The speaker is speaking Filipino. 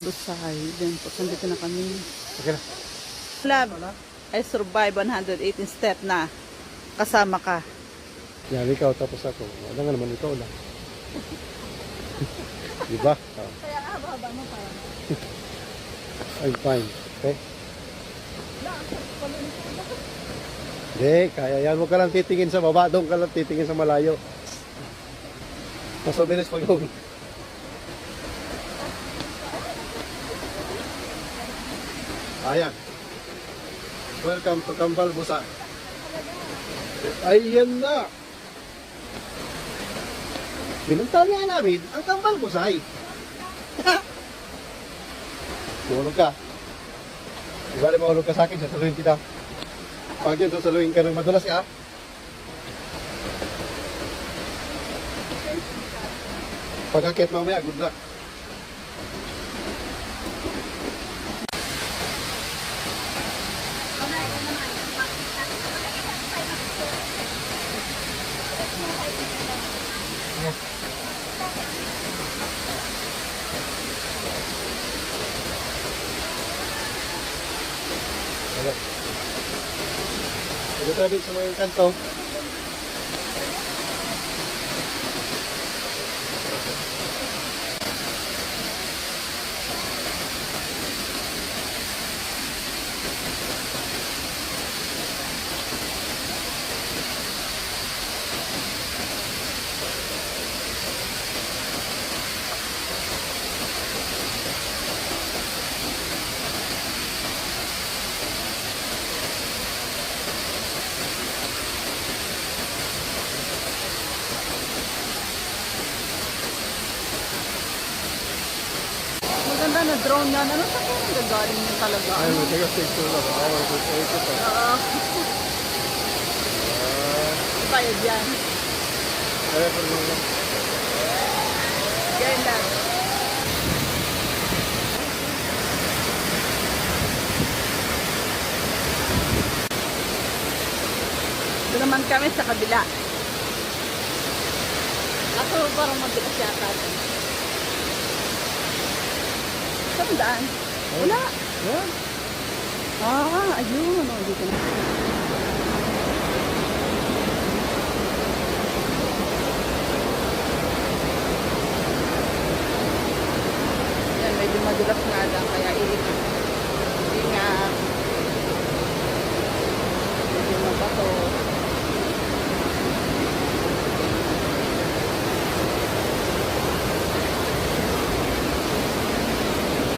Busay. Then po, sandito na kami. Okay na. Love, I survive 118 step na. Kasama ka. Yan, ikaw tapos ako. Wala nga naman, ikaw lang. Diba? Oh. Kaya haba-haba mo parang. I'm fine. Okay? Hindi, kaya yan. Huwag ka lang titingin sa baba. Doon ka lang titingin sa malayo. Mas mabilis pag doon. Ayan. Welcome to Kambal Busa. Ayan na. Pinuntahan nga namin ang Kambal Busay. Mahulog ka. Di ba mahulog ka sa akin, sasaluhin kita. Pag yun, sasaluhin ka ng madulas ka. Pagkakit mamaya, good luck. Ito traffic sa mga kanto. Maganda na drone yan. Ano sa kaya nagagaling yun talaga? Ay, mag-take picture lang. Ako, ito pa. Oo. Bayad yan. Kaya pa rin lang. Ganyan lang. Ito naman kami sa kabila. Ako parang mabigas yata. Saan daan? Wala. Yan. Ayun. Oh, dito na. Yan, medyo madulas nga lang. Kaya